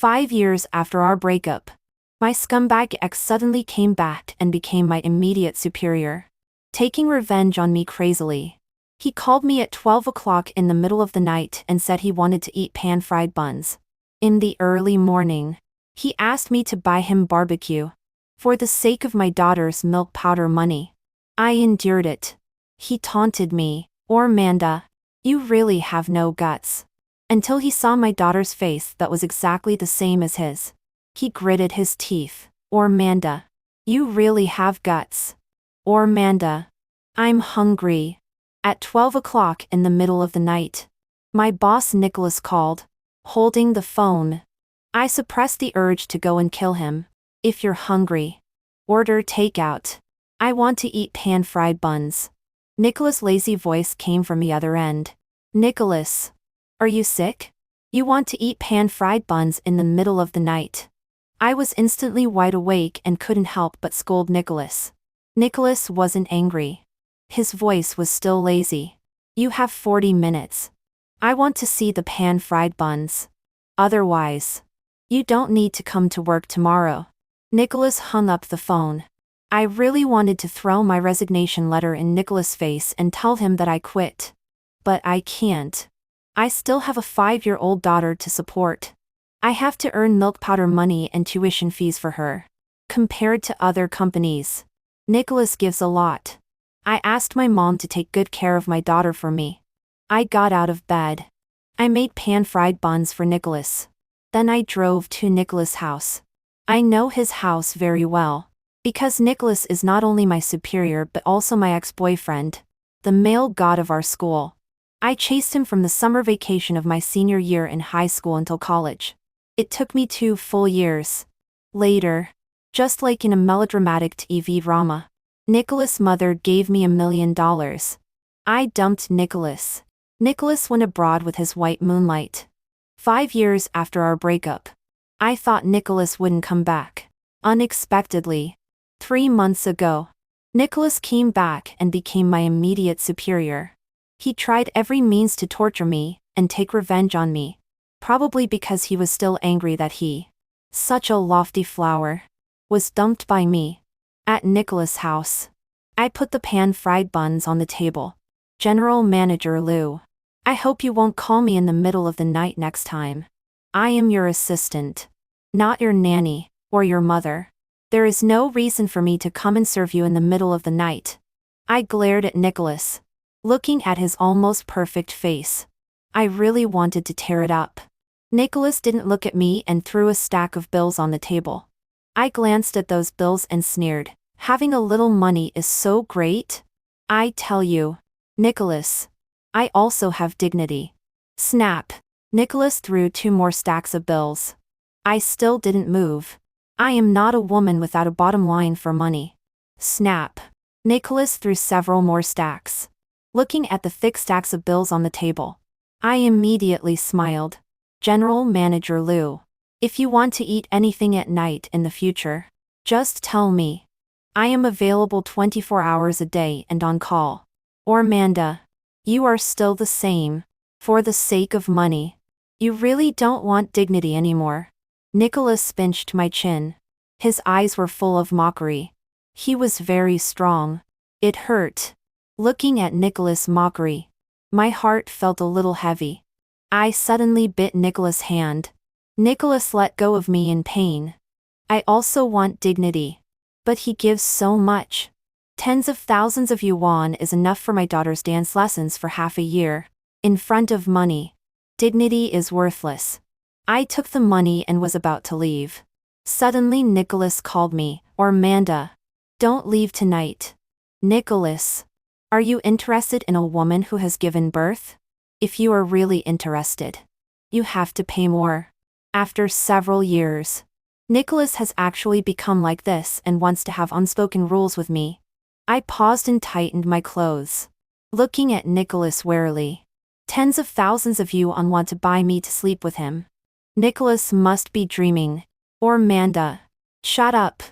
5 years after our breakup, my scumbag ex suddenly came back and became my immediate superior, taking revenge on me crazily. He called me at 12 o'clock in the middle of the night and said he wanted to eat pan-fried buns. In the early morning, he asked me to buy him barbecue, for the sake of my daughter's milk powder money. I endured it. He taunted me, "Ormanda, you really have no guts," until he saw my daughter's face that was exactly the same as his. He gritted his teeth. "Ormanda, you really have guts. Ormanda, I'm hungry." At 12 o'clock in the middle of the night, my boss Nicholas called, holding the phone. I suppressed the urge to go and kill him. "If you're hungry, order takeout. I want to eat pan-fried buns." Nicholas' lazy voice came from the other end. "Nicholas, are you sick? You want to eat pan-fried buns in the middle of the night?" I was instantly wide awake and couldn't help but scold Nicholas. Nicholas wasn't angry. His voice was still lazy. "You have 40 minutes. I want to see the pan-fried buns. Otherwise, you don't need to come to work tomorrow." Nicholas hung up the phone. I really wanted to throw my resignation letter in Nicholas' face and tell him that I quit. But I can't. I still have a 5-year-old daughter to support. I have to earn milk powder money and tuition fees for her. Compared to other companies, Nicholas gives a lot. I asked my mom to take good care of my daughter for me. I got out of bed. I made pan-fried buns for Nicholas. Then I drove to Nicholas' house. I know his house very well, because Nicholas is not only my superior but also my ex-boyfriend, the male god of our school. I chased him from the summer vacation of my senior year in high school until college. It took me 2 full years. Later, just like in a melodramatic TV drama, Nicholas' mother gave me $1 million. I dumped Nicholas. Nicholas went abroad with his white moonlight. 5 years after our breakup, I thought Nicholas wouldn't come back. Unexpectedly, 3 months ago, Nicholas came back and became my immediate superior. He tried every means to torture me and take revenge on me, probably because he was still angry that he, such a lofty flower, was dumped by me. At Nicholas' house, I put the pan-fried buns on the table. "General Manager Lou, I hope you won't call me in the middle of the night next time. I am your assistant, not your nanny or your mother. There is no reason for me to come and serve you in the middle of the night." I glared at Nicholas, looking at his almost perfect face. I really wanted to tear it up. Nicholas didn't look at me and threw a stack of bills on the table. I glanced at those bills and sneered. "Having a little money is so great. I tell you, Nicholas, I also have dignity." Snap. Nicholas threw 2 more stacks of bills. I still didn't move. I am not a woman without a bottom line for money. Snap. Nicholas threw several more stacks. Looking at the thick stacks of bills on the table, I immediately smiled. "General Manager Lou, if you want to eat anything at night in the future, just tell me. I am available 24 hours a day and on call." "Ormanda, you are still the same. For the sake of money, you really don't want dignity anymore." Nicholas pinched my chin. His eyes were full of mockery. He was very strong. It hurt. Looking at Nicholas' mockery, my heart felt a little heavy. I suddenly bit Nicholas' hand. Nicholas let go of me in pain. I also want dignity. But he gives so much. Tens of thousands of yuan is enough for my daughter's dance lessons for half a year. In front of money, dignity is worthless. I took the money and was about to leave. Suddenly Nicholas called me. "Ormanda, don't leave tonight." "Nicholas, are you interested in a woman who has given birth? If you are really interested, you have to pay more." After several years, Nicholas has actually become like this and wants to have unspoken rules with me. I paused and tightened my clothes, looking at Nicholas warily. Tens of thousands of yuan want to buy me to sleep with him. Nicholas must be dreaming. "Ormanda, shut up.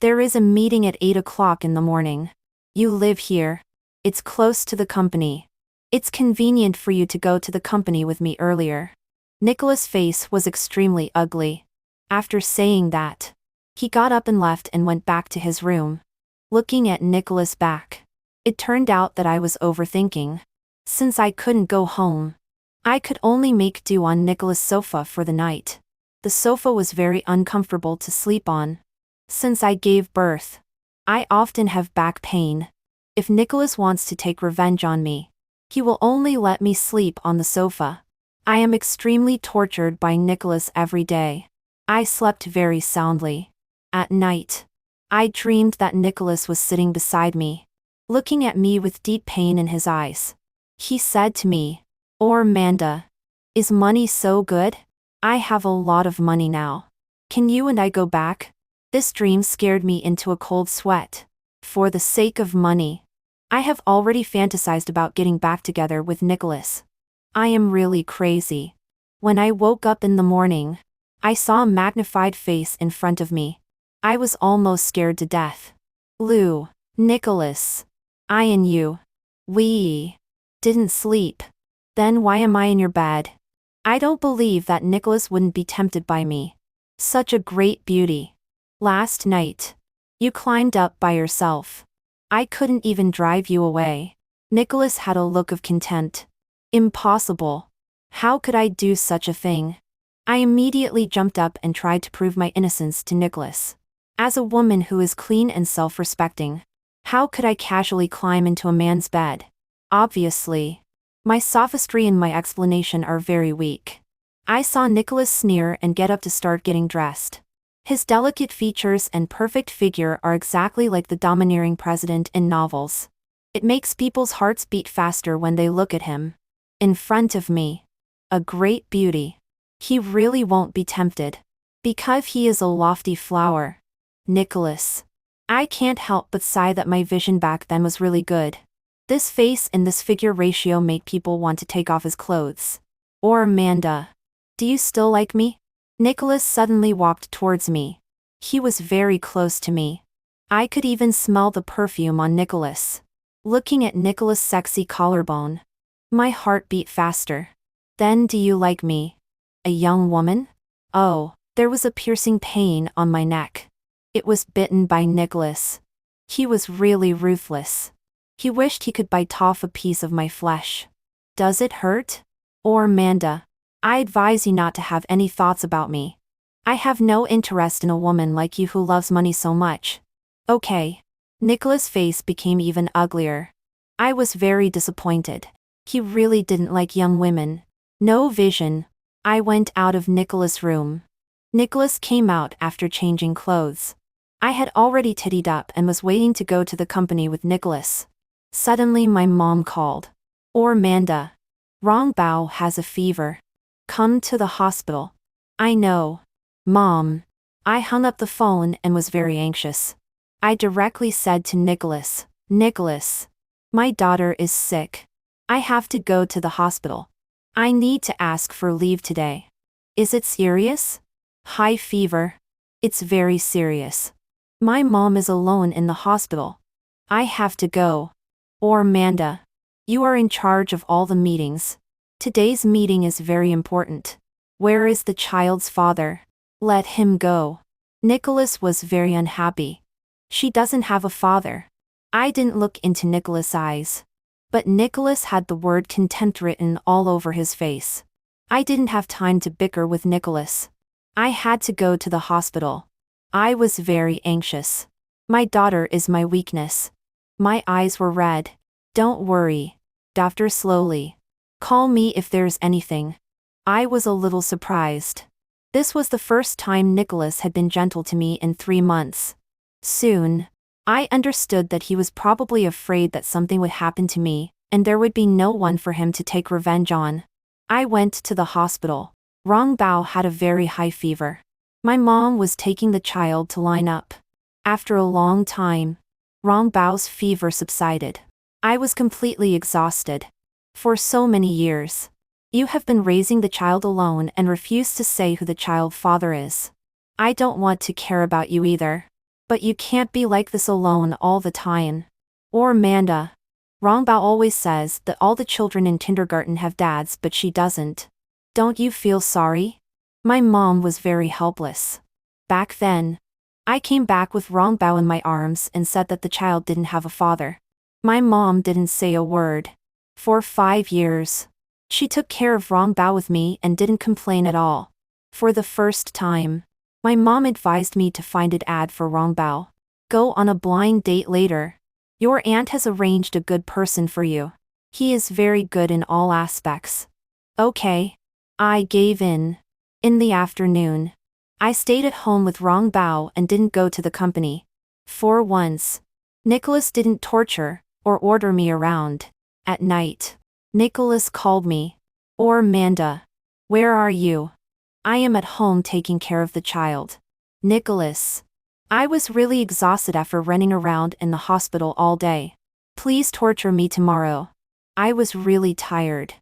There is a meeting at 8 o'clock in the morning. You live here. It's close to the company. It's convenient for you to go to the company with me earlier." Nicholas' face was extremely ugly. After saying that, he got up and left and went back to his room. Looking at Nicholas' back, it turned out that I was overthinking. Since I couldn't go home, I could only make do on Nicholas' sofa for the night. The sofa was very uncomfortable to sleep on. Since I gave birth, I often have back pain. If Nicholas wants to take revenge on me, he will only let me sleep on the sofa. I am extremely tortured by Nicholas every day. I slept very soundly. At night, I dreamed that Nicholas was sitting beside me, looking at me with deep pain in his eyes. He said to me, "Oh Amanda, is money so good? I have a lot of money now. Can you and I go back?" This dream scared me into a cold sweat. For the sake of money, I have already fantasized about getting back together with Nicholas. I am really crazy. When I woke up in the morning, I saw a magnified face in front of me. I was almost scared to death. Lou, Nicholas, I and you, we didn't sleep. Then why am I in your bed? I don't believe that Nicholas wouldn't be tempted by me. Such a great beauty. Last night, you climbed up by yourself. I couldn't even drive you away. Nicholas had a look of contempt. Impossible. How could I do such a thing? I immediately jumped up and tried to prove my innocence to Nicholas. As a woman who is clean and self-respecting, how could I casually climb into a man's bed? Obviously, my sophistry and my explanation are very weak. I saw Nicholas sneer and get up to start getting dressed. His delicate features and perfect figure are exactly like the domineering president in novels. It makes people's hearts beat faster when they look at him. In front of me, a great beauty. He really won't be tempted, because he is a lofty flower. Nicholas. I can't help but sigh that my vision back then was really good. This face and this figure ratio make people want to take off his clothes. Or Amanda. Do you still like me? Nicholas suddenly walked towards me. He was very close to me. I could even smell the perfume on Nicholas. Looking at Nicholas' sexy collarbone, my heart beat faster. Then do you like me? A young woman? Oh, there was a piercing pain on my neck. It was bitten by Nicholas. He was really ruthless. He wished he could bite off a piece of my flesh. Does it hurt? Or Amanda, I advise you not to have any thoughts about me. I have no interest in a woman like you who loves money so much. Okay. Nicholas' face became even uglier. I was very disappointed. He really didn't like young women. No vision. I went out of Nicholas' room. Nicholas came out after changing clothes. I had already tittied up and was waiting to go to the company with Nicholas. Suddenly my mom called. Or Amanda. Rong Bao has a fever. Come to the hospital. I know. Mom. I hung up the phone and was very anxious. I directly said to Nicholas, Nicholas, my daughter is sick. I have to go to the hospital. I need to ask for leave today. Is it serious? High fever. It's very serious. My mom is alone in the hospital. I have to go. Or Amanda. You are in charge of all the meetings. Today's meeting is very important. Where is the child's father? Let him go. Nicholas was very unhappy. She doesn't have a father. I didn't look into Nicholas' eyes. But Nicholas had the word contempt written all over his face. I didn't have time to bicker with Nicholas. I had to go to the hospital. I was very anxious. My daughter is my weakness. My eyes were red. Don't worry. Doctor slowly. Call me if there's anything. I was a little surprised. This was the first time Nicholas had been gentle to me in 3 months. Soon, I understood that he was probably afraid that something would happen to me, and there would be no one for him to take revenge on. I went to the hospital. Rong Bao had a very high fever. My mom was taking the child to line up. After a long time, Rong Bao's fever subsided. I was completely exhausted. For so many years, you have been raising the child alone and refuse to say who the child's father is. I don't want to care about you either. But you can't be like this alone all the time. Or Amanda. Rong Bao always says that all the children in kindergarten have dads but she doesn't. Don't you feel sorry? My mom was very helpless. Back then, I came back with Rongbao in my arms and said that the child didn't have a father. My mom didn't say a word. For 5 years, she took care of Rongbao with me and didn't complain at all. For the first time, my mom advised me to find an ad for Rongbao. Go on a blind date later. Your aunt has arranged a good person for you. He is very good in all aspects. Okay. I gave in. In the afternoon, I stayed at home with Rongbao and didn't go to the company. For once, Nicholas didn't torture or order me around. At night, Nicholas called me. Or Manda. Where are you? I am at home taking care of the child. Nicholas. I was really exhausted after running around in the hospital all day. Please torture me tomorrow. I was really tired.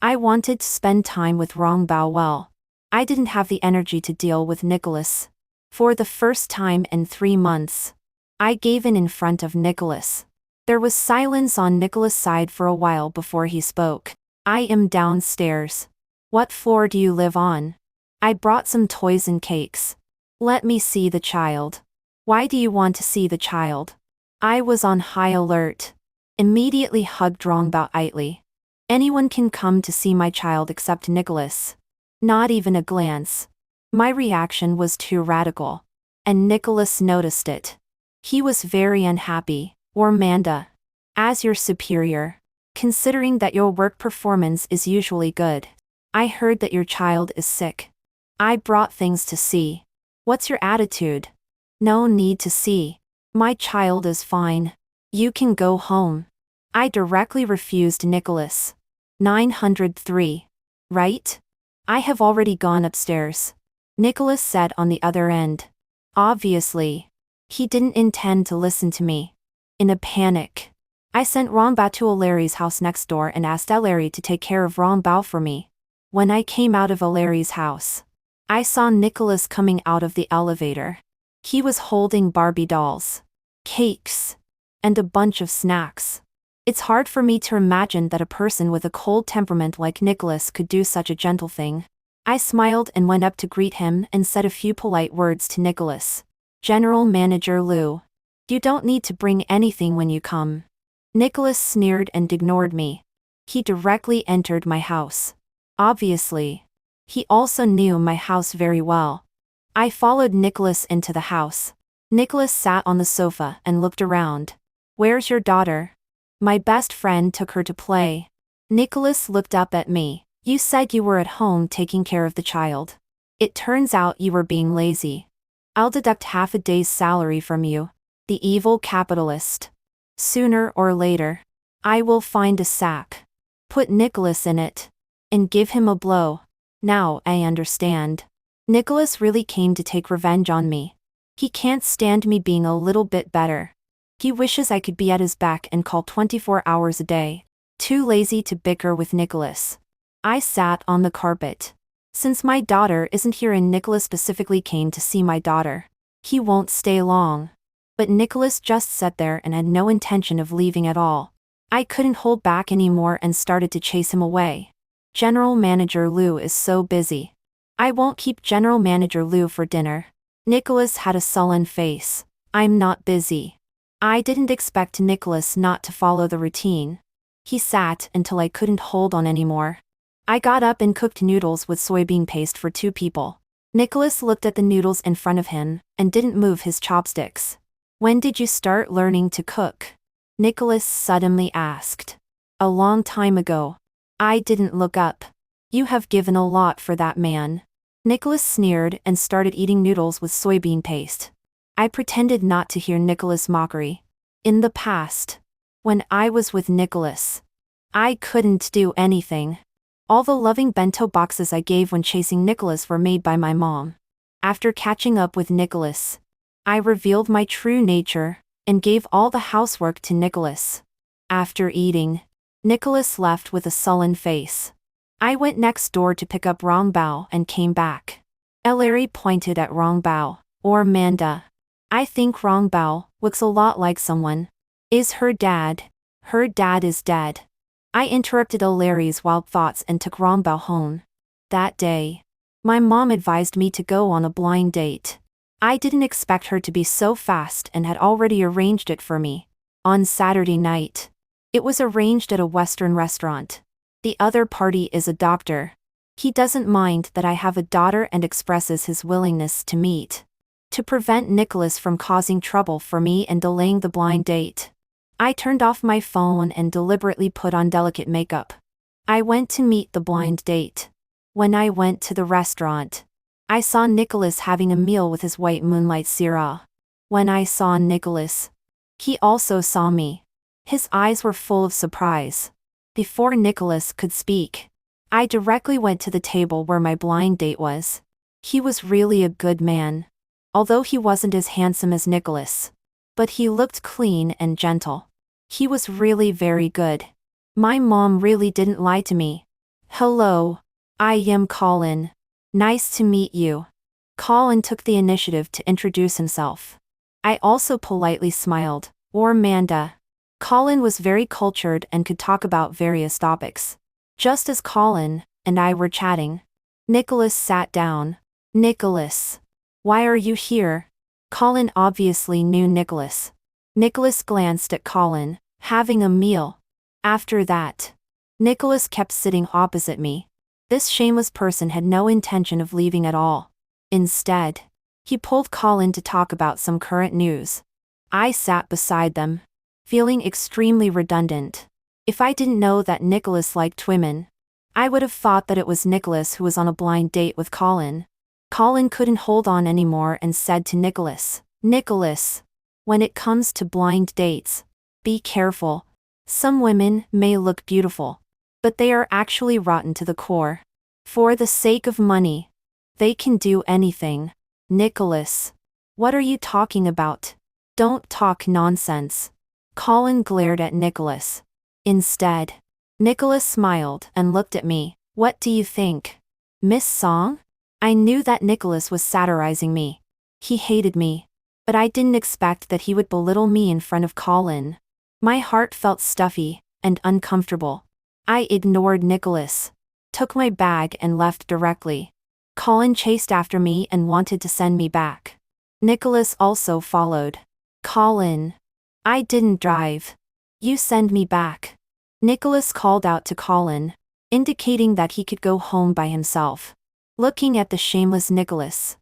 I wanted to spend time with Rongbao well. I didn't have the energy to deal with Nicholas. For the first time in 3 months, I gave in front of Nicholas. There was silence on Nicholas' side for a while before he spoke. I am downstairs. What floor do you live on? I brought some toys and cakes. Let me see the child. Why do you want to see the child? I was on high alert. Immediately hugged Rongbao tightly. Anyone can come to see my child except Nicholas. Not even a glance. My reaction was too radical. And Nicholas noticed it. He was very unhappy. Or Manda. As your superior, considering that your work performance is usually good, I heard that your child is sick. I brought things to see. What's your attitude? No need to see. My child is fine. You can go home. I directly refused Nicholas. 903. Right? I have already gone upstairs. Nicholas said on the other end. Obviously, he didn't intend to listen to me. In a panic, I sent Rongbao to Larry's house next door and asked Larry to take care of Rongbao for me. When I came out of Larry's house, I saw Nicholas coming out of the elevator. He was holding Barbie dolls, cakes, and a bunch of snacks. It's hard for me to imagine that a person with a cold temperament like Nicholas could do such a gentle thing. I smiled and went up to greet him and said a few polite words to Nicholas. General Manager Liu. You don't need to bring anything when you come. Nicholas sneered and ignored me. He directly entered my house. Obviously, he also knew my house very well. I followed Nicholas into the house. Nicholas sat on the sofa and looked around. Where's your daughter? My best friend took her to play. Nicholas looked up at me. You said you were at home taking care of the child. It turns out you were being lazy. I'll deduct half a day's salary from you. The evil capitalist. Sooner or later, I will find a sack. Put Nicholas in it. And give him a blow. Now I understand. Nicholas really came to take revenge on me. He can't stand me being a little bit better. He wishes I could be at his back and call 24 hours a day. Too lazy to bicker with Nicholas. I sat on the carpet. Since my daughter isn't here and Nicholas specifically came to see my daughter, he won't stay long. But Nicholas just sat there and had no intention of leaving at all. I couldn't hold back anymore and started to chase him away. General Manager Liu is so busy. I won't keep General Manager Liu for dinner. Nicholas had a sullen face. I'm not busy. I didn't expect Nicholas not to follow the routine. He sat until I couldn't hold on anymore. I got up and cooked noodles with soybean paste for 2 people. Nicholas looked at the noodles in front of him and didn't move his chopsticks. When did you start learning to cook? Nicholas suddenly asked. A long time ago. I didn't look up. You have given a lot for that man. Nicholas sneered and started eating noodles with soybean paste. I pretended not to hear Nicholas' mockery. In the past, when I was with Nicholas, I couldn't do anything. All the loving bento boxes I gave when chasing Nicholas were made by my mom. After catching up with Nicholas, I revealed my true nature and gave all the housework to Nicholas. After eating, Nicholas left with a sullen face. I went next door to pick up Rongbao and came back. Larry pointed at Rongbao. Or Manda. I think Rongbao looks a lot like someone. Is her dad? Her dad is dead. I interrupted Larry's wild thoughts and took Rongbao home. That day, my mom advised me to go on a blind date. I didn't expect her to be so fast and had already arranged it for me. On Saturday night. It was arranged at a Western restaurant. The other party is a doctor. He doesn't mind that I have a daughter and expresses his willingness to meet. To prevent Nicholas from causing trouble for me and delaying the blind date. I turned off my phone and deliberately put on delicate makeup. I went to meet the blind date. When I went to the restaurant, I saw Nicholas having a meal with his white moonlight Syrah. When I saw Nicholas, he also saw me. His eyes were full of surprise. Before Nicholas could speak, I directly went to the table where my blind date was. He was really a good man. Although he wasn't as handsome as Nicholas. But he looked clean and gentle. He was really very good. My mom really didn't lie to me. Hello. I am Colin. Nice to meet you. Colin took the initiative to introduce himself. I also politely smiled. Or Amanda. Colin was very cultured and could talk about various topics. Just as Colin and I were chatting, Nicholas sat down. Nicholas. Why are you here? Colin obviously knew Nicholas. Nicholas glanced at Colin, having a meal. After that, Nicholas kept sitting opposite me. This shameless person had no intention of leaving at all. Instead, he pulled Colin to talk about some current news. I sat beside them, feeling extremely redundant. If I didn't know that Nicholas liked women, I would have thought that it was Nicholas who was on a blind date with Colin. Colin couldn't hold on anymore and said to Nicholas, Nicholas, when it comes to blind dates, be careful. Some women may look beautiful, but they are actually rotten to the core. For the sake of money, they can do anything. Nicholas, what are you talking about? Don't talk nonsense. Colin glared at Nicholas. Instead, Nicholas smiled and looked at me. What do you think? Miss Song? I knew that Nicholas was satirizing me. He hated me. But I didn't expect that he would belittle me in front of Colin. My heart felt stuffy and uncomfortable. I ignored Nicholas, took my bag and left directly. Colin chased after me and wanted to send me back. Nicholas also followed. Colin. I didn't drive. You send me back. Nicholas called out to Colin, indicating that he could go home by himself. Looking at the shameless Nicholas,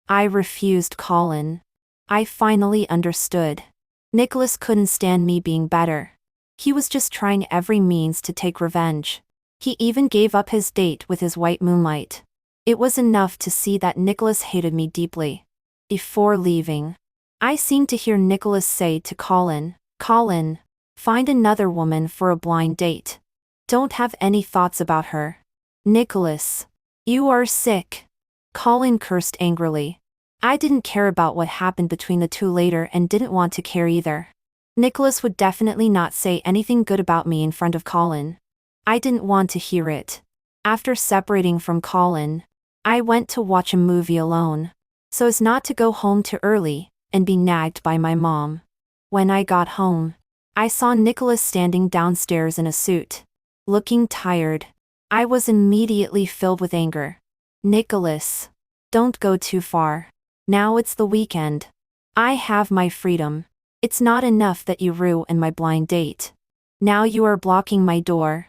I refused Colin. I finally understood. Nicholas couldn't stand me being better. He was just trying every means to take revenge. He even gave up his date with his white moonlight. It was enough to see that Nicholas hated me deeply. Before leaving, I seemed to hear Nicholas say to Colin, Colin, find another woman for a blind date. Don't have any thoughts about her. Nicholas. You are sick. Colin cursed angrily. I didn't care about what happened between the two later and didn't want to care either. Nicholas would definitely not say anything good about me in front of Colin. I didn't want to hear it. After separating from Colin, I went to watch a movie alone, so as not to go home too early and be nagged by my mom. When I got home, I saw Nicholas standing downstairs in a suit, looking tired. I was immediately filled with anger. Nicholas, don't go too far. Now it's the weekend. I have my freedom. It's not enough that you ruined my blind date. Now you are blocking my door.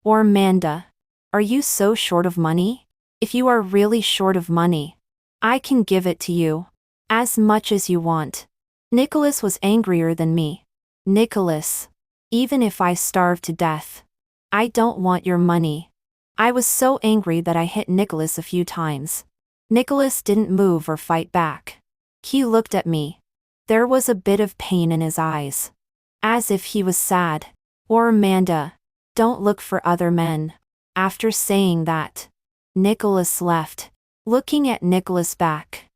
Or Amanda, are you so short of money? If you are really short of money, I can give it to you. As much as you want. Nicholas was angrier than me. Nicholas, even if I starve to death, I don't want your money. I was so angry that I hit Nicholas a few times. Nicholas didn't move or fight back. He looked at me. There was a bit of pain in his eyes. As if he was sad. Or Amanda, don't look for other men. After saying that, Nicholas left. Looking at Nicholas back.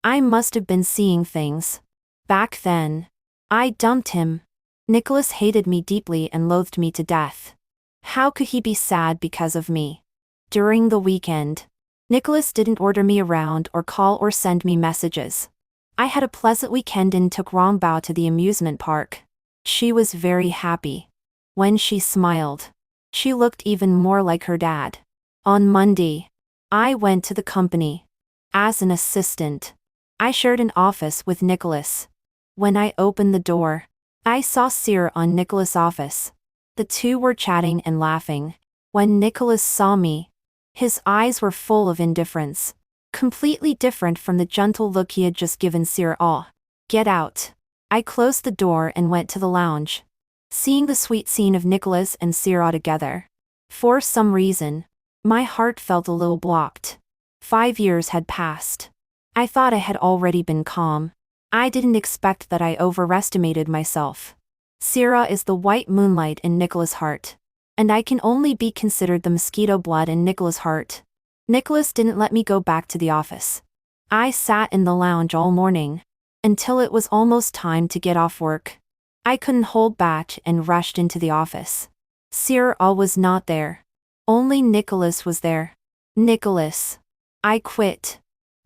I must have been seeing things. Back then, I dumped him. Nicholas hated me deeply and loathed me to death. How could he be sad because of me? During the weekend, Nicholas didn't order me around or call or send me messages. I had a pleasant weekend and took Rongbao to the amusement park. She was very happy. When she smiled, she looked even more like her dad. On Monday, I went to the company. As an assistant, I shared an office with Nicholas. When I opened the door, I saw Sierra on Nicholas' office. The two were chatting and laughing. When Nicholas saw me, his eyes were full of indifference, completely different from the gentle look he had just given Sierra. "Oh, get out." I closed the door and went to the lounge, seeing the sweet scene of Nicholas and Sierra together. For some reason, my heart felt a little blocked. 5 years had passed. I thought I had already been calm. I didn't expect that. I overestimated myself. Sierra is the white moonlight in Nicholas' heart, and I can only be considered the mosquito blood in Nicholas' heart. Nicholas didn't let me go back to the office. I sat in the lounge all morning, until it was almost time to get off work. I couldn't hold back and rushed into the office. Sierra was not there. Only Nicholas was there. "Nicholas, I quit."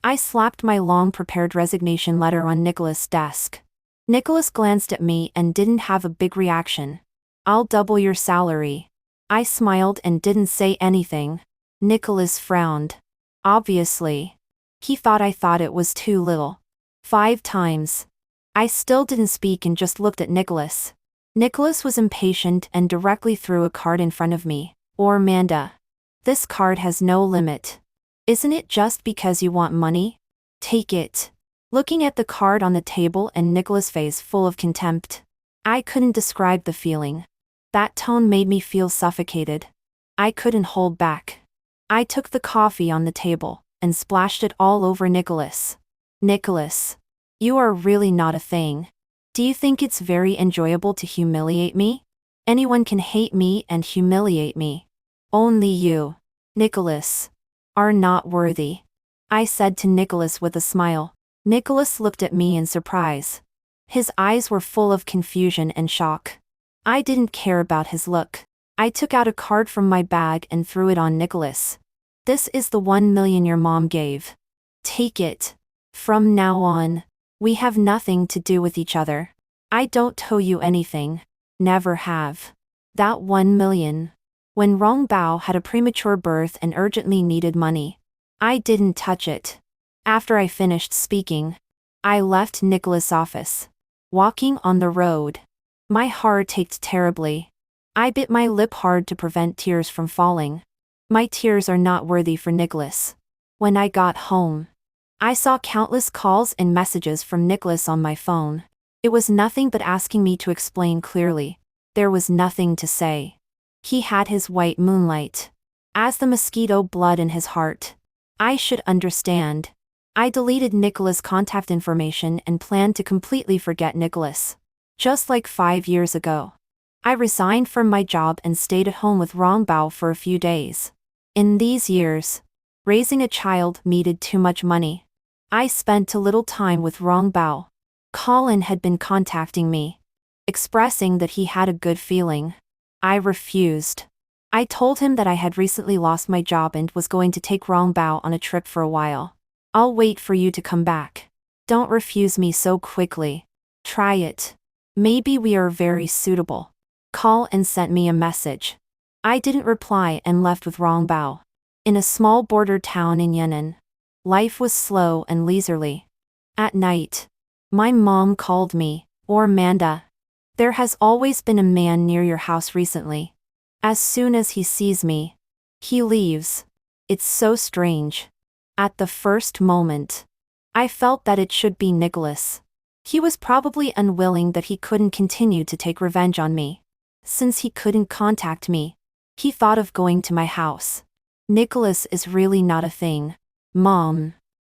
I slapped my long-prepared resignation letter on Nicholas' desk. Nicholas glanced at me and didn't have a big reaction. "I'll double your salary." I smiled and didn't say anything. Nicholas frowned. Obviously, he thought I thought it was too little. 5 times. I still didn't speak and just looked at Nicholas. Nicholas was impatient and directly threw a card in front of me. "Or Amanda. This card has no limit. Isn't it just because you want money? Take it." Looking at the card on the table and Nicholas' face full of contempt, I couldn't describe the feeling. That tone made me feel suffocated. I couldn't hold back. I took the coffee on the table and splashed it all over Nicholas. "Nicholas, you are really not a thing. Do you think it's very enjoyable to humiliate me? Anyone can hate me and humiliate me. Only you, Nicholas, are not worthy," I said to Nicholas with a smile. Nicholas looked at me in surprise. His eyes were full of confusion and shock. I didn't care about his look. I took out a card from my bag and threw it on Nicholas. "This is the 1 million your mom gave. Take it. From now on, we have nothing to do with each other. I don't owe you anything. Never have." That 1 million. When Rong Bao had a premature birth and urgently needed money, I didn't touch it. After I finished speaking, I left Nicholas' office. Walking on the road, my heart ached terribly. I bit my lip hard to prevent tears from falling. My tears are not worthy for Nicholas. When I got home, I saw countless calls and messages from Nicholas on my phone. It was nothing but asking me to explain clearly. There was nothing to say. He had his white moonlight as the mosquito blood in his heart. I should understand. I deleted Nicholas' contact information and planned to completely forget Nicholas. Just like 5 years ago, I resigned from my job and stayed at home with Rong Bao for a few days. In these years, raising a child needed too much money. I spent too little time with Rong Bao. Colin had been contacting me, expressing that he had a good feeling. I refused. I told him that I had recently lost my job and was going to take Rong Bao on a trip for a while. "I'll wait for you to come back. Don't refuse me so quickly. Try it. Maybe we are very suitable." Colin sent me a message. I didn't reply and left with Rong Bao. In a small border town in Yan'an, life was slow and leisurely. At night, my mom called me. "Or Amanda. There has always been a man near your house recently. As soon as he sees me, he leaves. It's so strange." At the first moment, I felt that it should be Nicholas. He was probably unwilling that he couldn't continue to take revenge on me. Since he couldn't contact me, he thought of going to my house. Nicholas is really not a thing. Mom,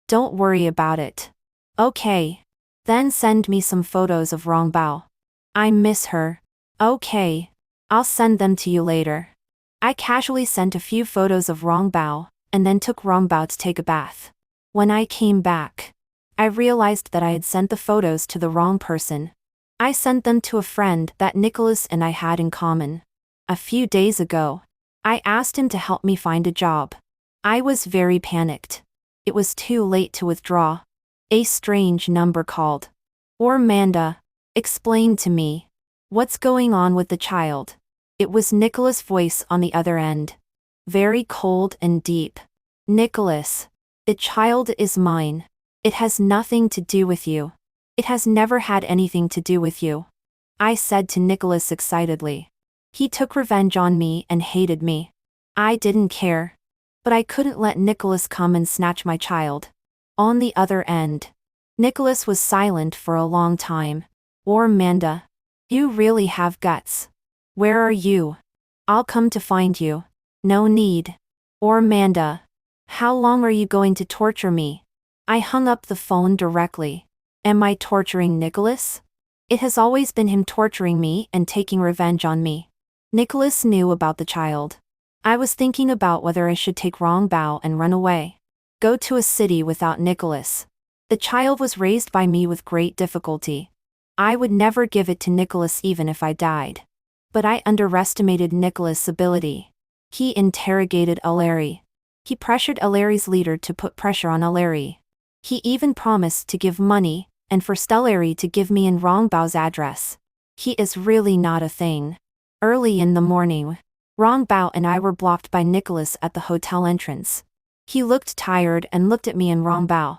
don't worry about it. Okay. Then send me some photos of Rong Bao. I miss her. Okay. I'll send them to you later. I casually sent a few photos of Rong Bao, and then took Rong Bao to take a bath. When I came back, I realized that I had sent the photos to the wrong person. I sent them to a friend that Nicholas and I had in common. A few days ago, I asked him to help me find a job. I was very panicked. It was too late to withdraw. A strange number called. "Or Amanda, explain to me. What's going on with the child?" It was Nicholas' voice on the other end. Very cold and deep. "Nicholas, the child is mine. It has nothing to do with you. It has never had anything to do with you, I said to Nicholas excitedly. He took revenge on me and hated me. I didn't care. But I couldn't let Nicholas come and snatch my child. On the other end, Nicholas was silent for a long time. Or Amanda, you really have guts. Where are you? I'll come to find you. No need. Or Amanda, how long are you going to torture me? I hung up the phone directly. Am I torturing Nicholas? It has always been him torturing me and taking revenge on me. Nicholas knew about the child. I was thinking about whether I should take wrong bow and run away. Go to a city without Nicholas. The child was raised by me with great difficulty. I would never give it to Nicholas even if I died. But I underestimated Nicholas' ability. He interrogated Aleri. He pressured Aleri's leader to put pressure on Aleri. He even promised to give money, and for Stellari to give me in Rongbau's address. He is really not a thing. Early in the morning, Rongbao and I were blocked by Nicholas at the hotel entrance. He looked tired and looked at me and Rongbao.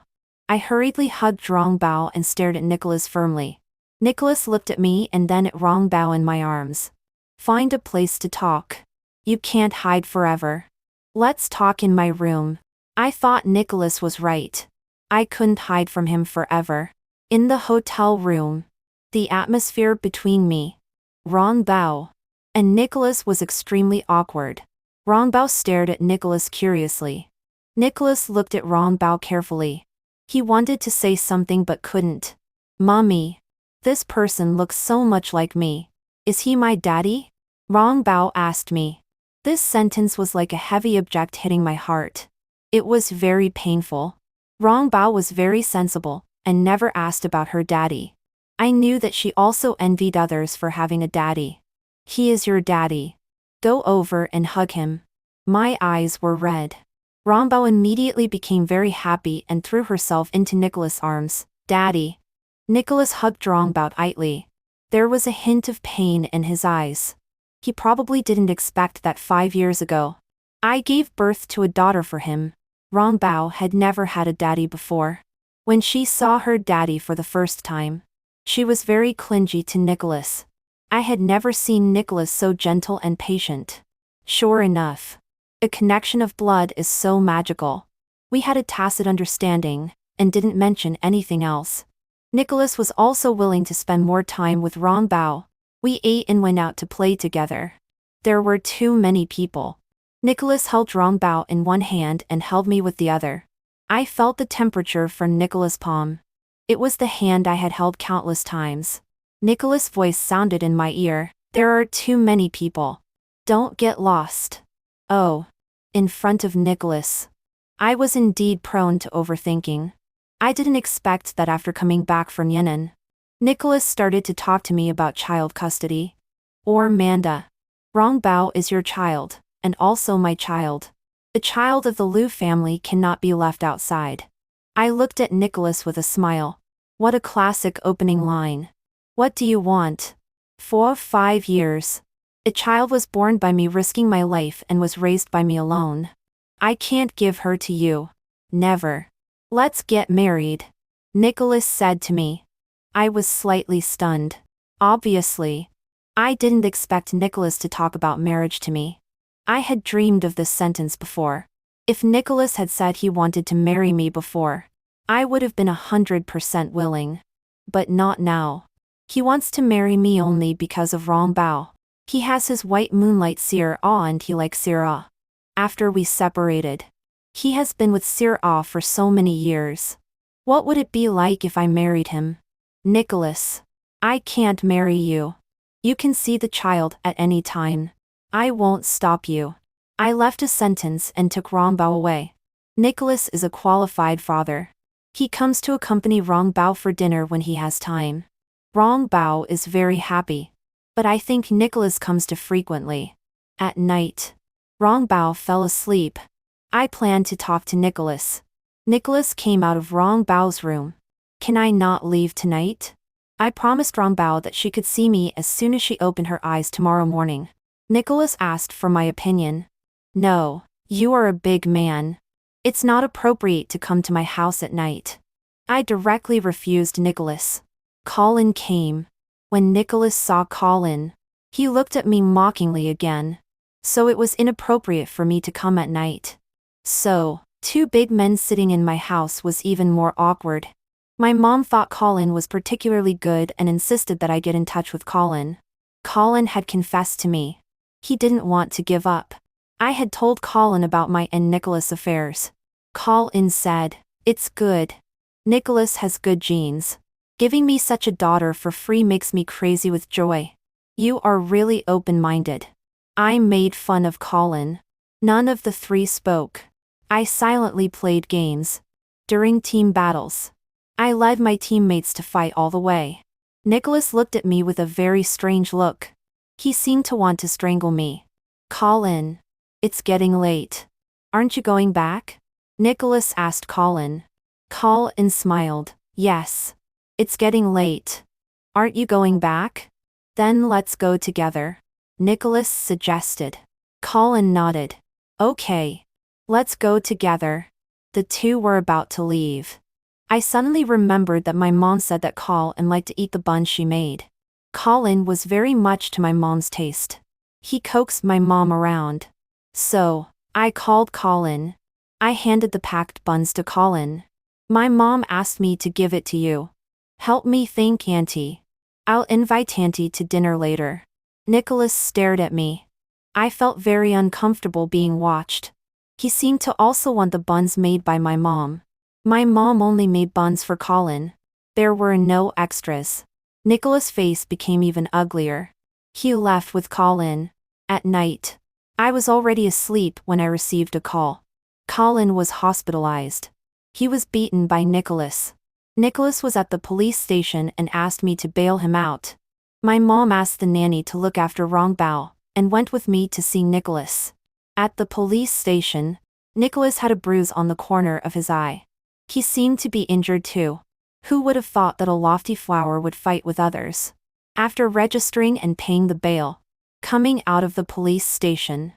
I hurriedly hugged Rongbao and stared at Nicholas firmly. Nicholas looked at me and then at Rongbao in my arms. Find a place to talk. You can't hide forever. Let's talk in my room. I thought Nicholas was right. I couldn't hide from him forever. In the hotel room, the atmosphere between me, Rongbao, and Nicholas was extremely awkward. Rongbao stared at Nicholas curiously. Nicholas looked at Rongbao carefully. He wanted to say something but couldn't. Mommy, this person looks so much like me. Is he my daddy? Rongbao asked me. This sentence was like a heavy object hitting my heart. It was very painful. Rongbao was very sensible and never asked about her daddy. I knew that she also envied others for having a daddy. He is your daddy. Go over and hug him. My eyes were red. Rongbao immediately became very happy and threw herself into Nicholas' arms. Daddy. Nicholas hugged Rongbao tightly. There was a hint of pain in his eyes. He probably didn't expect that 5 years ago. I gave birth to a daughter for him. Rongbao had never had a daddy before. When she saw her daddy for the first time, she was very clingy to Nicholas. I had never seen Nicholas so gentle and patient. Sure enough, a connection of blood is so magical. We had a tacit understanding, and didn't mention anything else. Nicholas was also willing to spend more time with Rongbao. We ate and went out to play together. There were too many people. Nicholas held Rongbao in one hand and held me with the other. I felt the temperature from Nicholas' palm. It was the hand I had held countless times. Nicholas' voice sounded in my ear. There are too many people. Don't get lost. Oh. In front of Nicholas. I was indeed prone to overthinking. I didn't expect that after coming back from Yenin. Nicholas started to talk to me about child custody. Or Amanda. Rongbao is your child, and also my child. The child of the Liu family cannot be left outside. I looked at Nicholas with a smile. What a classic opening line. What do you want? For 5 years. A child was born by me risking my life and was raised by me alone. I can't give her to you. Never. Let's get married. Nicholas said to me. I was slightly stunned. Obviously. I didn't expect Nicholas to talk about marriage to me. I had dreamed of this sentence before. If Nicholas had said he wanted to marry me before, I would have been 100% willing. But not now. He wants to marry me only because of Rongbao. He has his white moonlight Sir Ah and he likes Sir Ah. After we separated, he has been with Sir Ah for so many years. What would it be like if I married him? Nicholas. I can't marry you. You can see the child at any time. I won't stop you. I left a sentence and took Rongbao away. Nicholas is a qualified father. He comes to accompany Rongbao for dinner when he has time. Rongbao is very happy. But I think Nicholas comes too frequently. At night, Rongbao fell asleep. I planned to talk to Nicholas. Nicholas came out of Rongbao's room. Can I not leave tonight? I promised Rongbao that she could see me as soon as she opened her eyes tomorrow morning. Nicholas asked for my opinion. No, you are a big man. It's not appropriate to come to my house at night. I directly refused Nicholas. Colin came. When Nicholas saw Colin, he looked at me mockingly again. So it was inappropriate for me to come at night. So, two big men sitting in my house was even more awkward. My mom thought Colin was particularly good and insisted that I get in touch with Colin. Colin had confessed to me. He didn't want to give up. I had told Colin about my and Nicholas' affairs. Colin said, "It's good. Nicholas has good genes. Giving me such a daughter for free makes me crazy with joy. You are really open-minded." I made fun of Colin. None of the three spoke. I silently played games. During team battles, I led my teammates to fight all the way. Nicholas looked at me with a very strange look. He seemed to want to strangle me. "Colin, it's getting late. Aren't you going back?" Nicholas asked Colin. Colin smiled. "Yes. It's getting late. Aren't you going back? Then let's go together," Nicholas suggested. Colin nodded. "Okay. Let's go together." The two were about to leave. I suddenly remembered that my mom said that Colin liked to eat the buns she made. Colin was very much to my mom's taste. He coaxed my mom around. So, I called Colin. I handed the packed buns to Colin. "My mom asked me to give it to you. Help me thank Auntie. I'll invite Auntie to dinner later." Nicholas stared at me. I felt very uncomfortable being watched. He seemed to also want the buns made by my mom. My mom only made buns for Colin. There were no extras. Nicholas' face became even uglier. He left with Colin. At night, I was already asleep when I received a call. Colin was hospitalized. He was beaten by Nicholas. Nicholas was at the police station and asked me to bail him out. My mom asked the nanny to look after Rongbao, and went with me to see Nicholas. At the police station, Nicholas had a bruise on the corner of his eye. He seemed to be injured too. Who would have thought that a lofty flower would fight with others? After registering and paying the bail, coming out of the police station,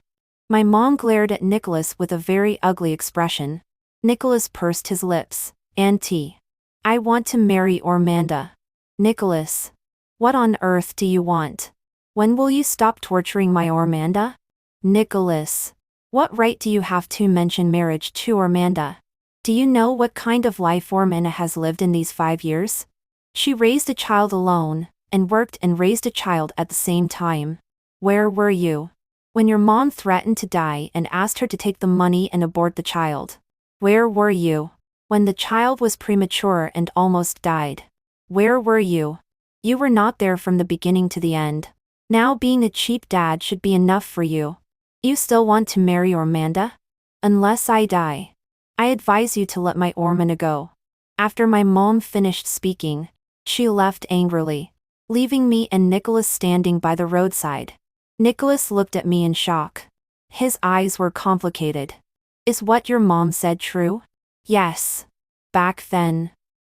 my mom glared at Nicholas with a very ugly expression. Nicholas pursed his lips. "Auntie, I want to marry Ormanda." "Nicholas, what on earth do you want? When will you stop torturing my Ormanda?" "Nicholas, what right do you have to mention marriage to Ormanda? Do you know what kind of life Ormanda has lived in these 5 years? She raised a child alone, and worked and raised a child at the same time. Where were you when your mom threatened to die and asked her to take the money and abort the child? Where were you when the child was premature and almost died? Where were you? You were not there from the beginning to the end. Now being a cheap dad should be enough for you. You still want to marry Ormanda? Unless I die, I advise you to let my Ormanda go." After my mom finished speaking, she left angrily, leaving me and Nicholas standing by the roadside. Nicholas looked at me in shock. His eyes were complicated. "Is what your mom said true?" "Yes. Back then,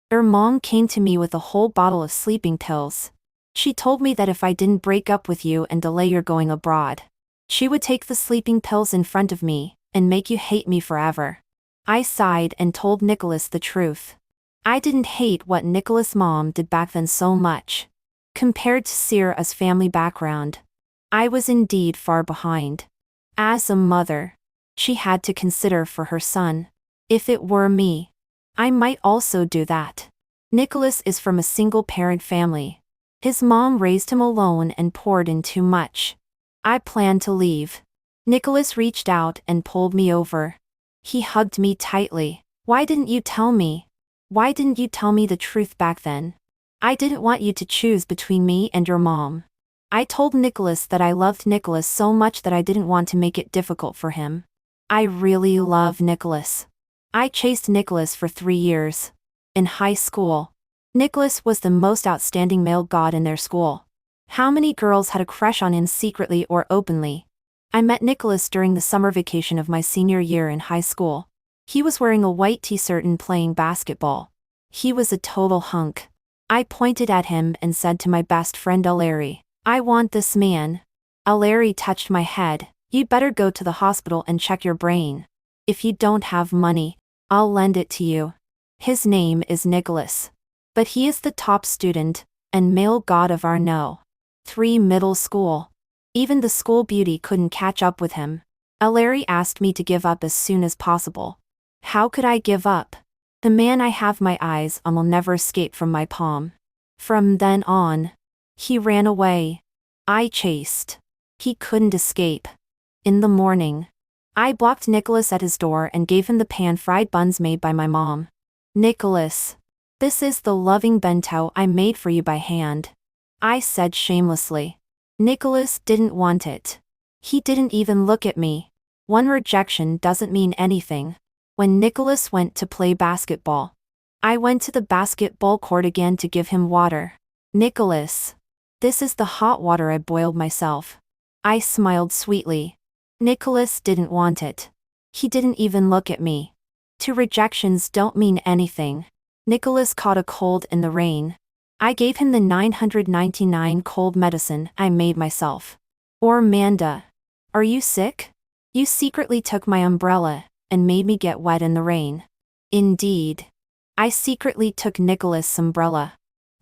her mom came to me with a whole bottle of sleeping pills. She told me that if I didn't break up with you and delay your going abroad, she would take the sleeping pills in front of me and make you hate me forever." I sighed and told Nicholas the truth. I didn't hate what Nicholas' mom did back then so much. Compared to Sierra's family background, I was indeed far behind. As a mother, she had to consider for her son. If it were me, I might also do that. Nicholas is from a single-parent family. His mom raised him alone and poured in too much. I planned to leave. Nicholas reached out and pulled me over. He hugged me tightly. "Why didn't you tell me? Why didn't you tell me the truth back then? I didn't want you to choose between me and your mom." I told Nicholas that I loved Nicholas so much that I didn't want to make it difficult for him. I really love Nicholas. I chased Nicholas for 3 years. In high school, Nicholas was the most outstanding male god in their school. How many girls had a crush on him secretly or openly? I met Nicholas during the summer vacation of my senior year in high school. He was wearing a white t-shirt and playing basketball. He was a total hunk. I pointed at him and said to my best friend Larry, "I want this man." Larry touched my head. "You'd better go to the hospital and check your brain. If you don't have money, I'll lend it to you." His name is Nicholas. But he is the top student, and male god of our no. 3 middle school. Even the school beauty couldn't catch up with him. Larry asked me to give up as soon as possible. How could I give up? The man I have my eyes on will never escape from my palm. From then on, he ran away. I chased. He couldn't escape. In the morning, I blocked Nicholas at his door and gave him the pan-fried buns made by my mom. Nicholas, this is the loving bento I made for you by hand, I said shamelessly. Nicholas didn't want it. He didn't even look at me. One rejection doesn't mean anything. When Nicholas went to play basketball, I went to the basketball court again to give him water. Nicholas, this is the hot water I boiled myself. I smiled sweetly. Nicholas didn't want it. He didn't even look at me. 2 rejections don't mean anything. Nicholas caught a cold in the rain. I gave him the 999 cold medicine I made myself. Or Manda, are you sick? You secretly took my umbrella and made me get wet in the rain. Indeed. I secretly took Nicholas' umbrella.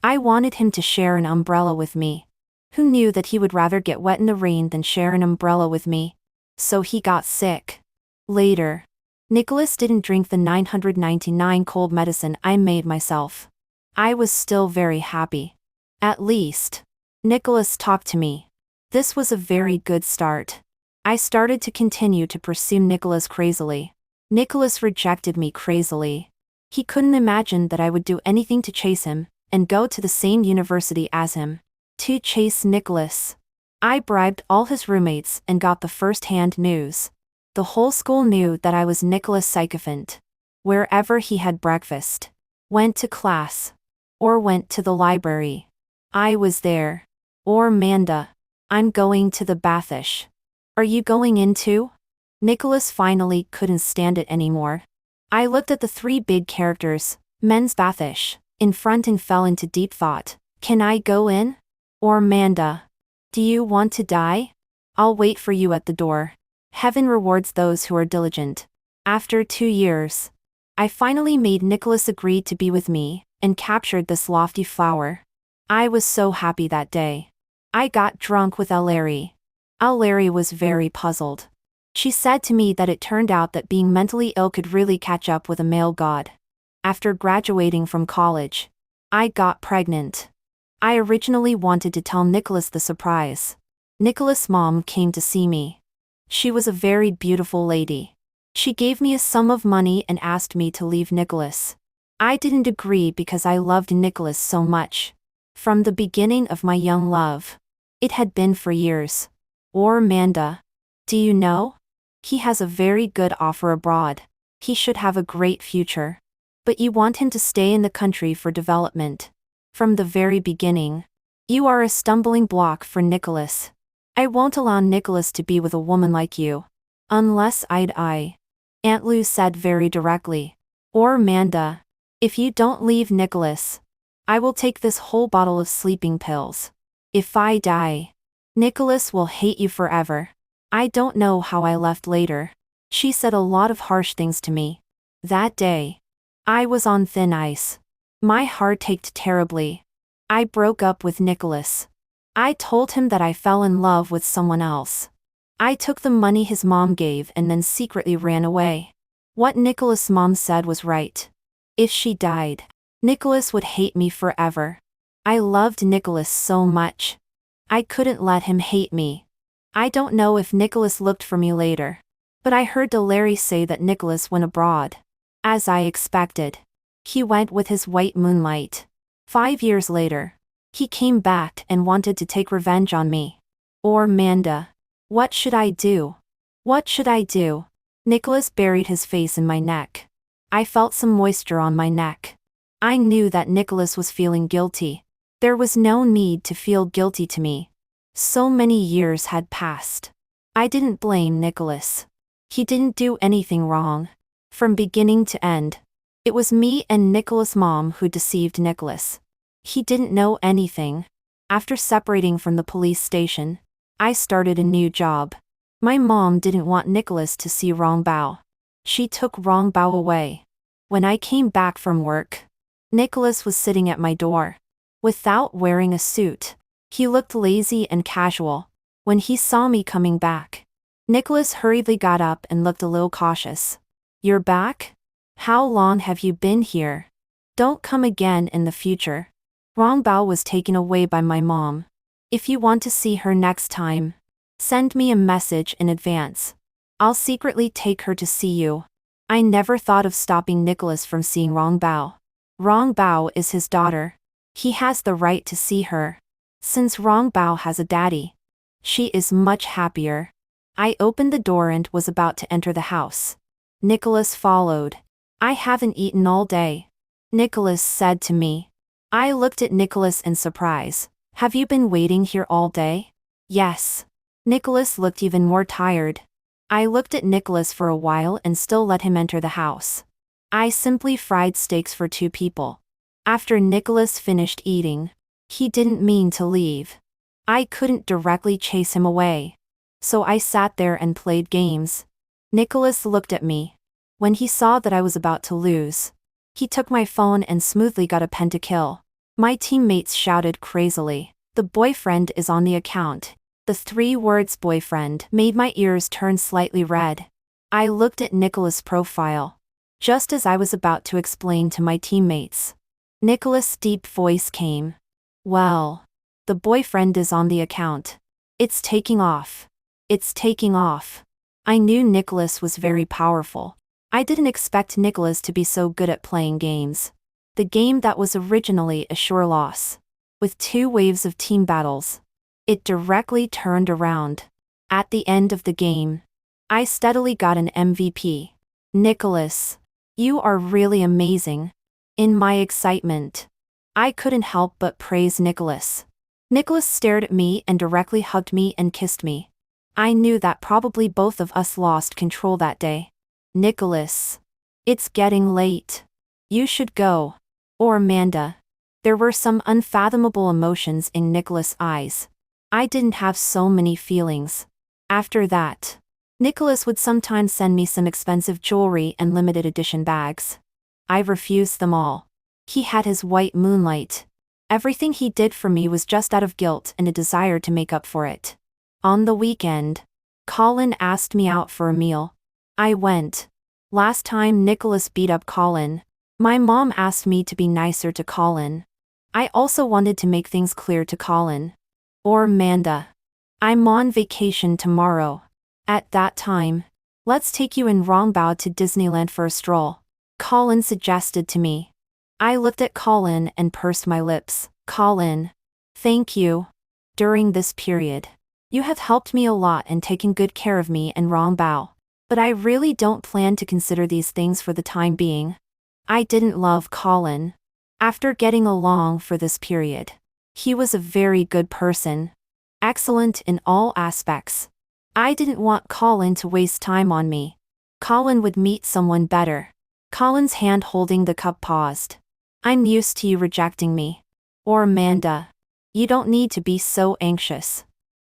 I wanted him to share an umbrella with me. Who knew that he would rather get wet in the rain than share an umbrella with me? So he got sick. Later, Nicholas didn't drink the 999 cold medicine I made myself. I was still very happy. At least, Nicholas talked to me. This was a very good start. I started to continue to pursue Nicholas crazily. Nicholas rejected me crazily. He couldn't imagine that I would do anything to chase him, and go to the same university as him. To chase Nicholas, I bribed all his roommates and got the first-hand news. The whole school knew that I was Nicholas' sycophant. Wherever he had breakfast, went to class, or went to the library, I was there. Or Manda, I'm going to the bathish. Are you going in too? Nicholas finally couldn't stand it anymore. I looked at the 3 big characters, men's bathish, in front and fell into deep thought. Can I go in? Or Manda, do you want to die? I'll wait for you at the door. Heaven rewards those who are diligent. After 2 years, I finally made Nicholas agree to be with me, and captured this lofty flower. I was so happy that day. I got drunk with Larry. Larry was very puzzled. She said to me that it turned out that being mentally ill could really catch up with a male god. After graduating from college, I got pregnant. I originally wanted to tell Nicholas the surprise. Nicholas' mom came to see me. She was a very beautiful lady. She gave me a sum of money and asked me to leave Nicholas. I didn't agree because I loved Nicholas so much. From the beginning of my young love. It had been for years. Or Manda, do you know? He has a very good offer abroad. He should have a great future. But you want him to stay in the country for development. From the very beginning. You are a stumbling block for Nicholas. I won't allow Nicholas to be with a woman like you. Unless I. Aunt Lou said very directly. Or Manda, if you don't leave Nicholas, I will take this whole bottle of sleeping pills. If I die, Nicholas will hate you forever. I don't know how I left later. She said a lot of harsh things to me. That day, I was on thin ice. My heart ached terribly. I broke up with Nicholas. I told him that I fell in love with someone else. I took the money his mom gave and then secretly ran away. What Nicholas' mom said was right. If she died, Nicholas would hate me forever. I loved Nicholas so much. I couldn't let him hate me. I don't know if Nicholas looked for me later. But I heard Larry say that Nicholas went abroad. As I expected. He went with his white moonlight. 5 years later, he came back and wanted to take revenge on me. Or Manda, what should I do? What should I do? Nicholas buried his face in my neck. I felt some moisture on my neck. I knew that Nicholas was feeling guilty. There was no need to feel guilty to me. So many years had passed. I didn't blame Nicholas. He didn't do anything wrong. From beginning to end, it was me and Nicholas' mom who deceived Nicholas. He didn't know anything. After separating from the police station, I started a new job. My mom didn't want Nicholas to see Rongbao. She took Rongbao away. When I came back from work, Nicholas was sitting at my door. Without wearing a suit, he looked lazy and casual. When he saw me coming back, Nicholas hurriedly got up and looked a little cautious. "You're back? How long have you been here? Don't come again in the future." Rongbao was taken away by my mom. "If you want to see her next time, send me a message in advance. I'll secretly take her to see you." I never thought of stopping Nicholas from seeing Rongbao. Rongbao is his daughter. He has the right to see her. Since Rongbao has a daddy, she is much happier. I opened the door and was about to enter the house. Nicholas followed. "I haven't eaten all day," Nicholas said to me. I looked at Nicholas in surprise. "Have you been waiting here all day?" "Yes." Nicholas looked even more tired. I looked at Nicholas for a while and still let him enter the house. I simply fried steaks for 2 people. After Nicholas finished eating, he didn't mean to leave. I couldn't directly chase him away, so I sat there and played games. Nicholas looked at me. When he saw that I was about to lose, he took my phone and smoothly got a pentakill. My teammates shouted crazily, "The boyfriend is on the account." The 3 words boyfriend made my ears turn slightly red. I looked at Nicholas' profile. Just as I was about to explain to my teammates, Nicholas' deep voice came. "Well, the boyfriend is on the account. It's taking off. It's taking off." I knew Nicholas was very powerful. I didn't expect Nicholas to be so good at playing games. The game that was originally a sure loss, with 2 waves of team battles, it directly turned around. At the end of the game, I steadily got an MVP. "Nicholas, you are really amazing." In my excitement, I couldn't help but praise Nicholas. Nicholas stared at me and directly hugged me and kissed me. I knew that probably both of us lost control that day. "Nicholas, it's getting late. You should go." Or Amanda. There were some unfathomable emotions in Nicholas' eyes. I didn't have so many feelings. After that, Nicholas would sometimes send me some expensive jewelry and limited edition bags. I refused them all. He had his white moonlight. Everything he did for me was just out of guilt and a desire to make up for it. On the weekend, Colin asked me out for a meal. I went. Last time Nicholas beat up Colin, my mom asked me to be nicer to Colin. I also wanted to make things clear to Colin. Or Amanda. "I'm on vacation tomorrow. At that time, let's take you and Rongbao to Disneyland for a stroll," Colin suggested to me. I looked at Colin and pursed my lips. "Colin, thank you. During this period, you have helped me a lot and taken good care of me and Rongbao. But I really don't plan to consider these things for the time being." I didn't love Colin. After getting along for this period, he was a very good person. Excellent in all aspects. I didn't want Colin to waste time on me. Colin would meet someone better. Colin's hand holding the cup paused. "I'm used to you rejecting me." Or Amanda. "You don't need to be so anxious.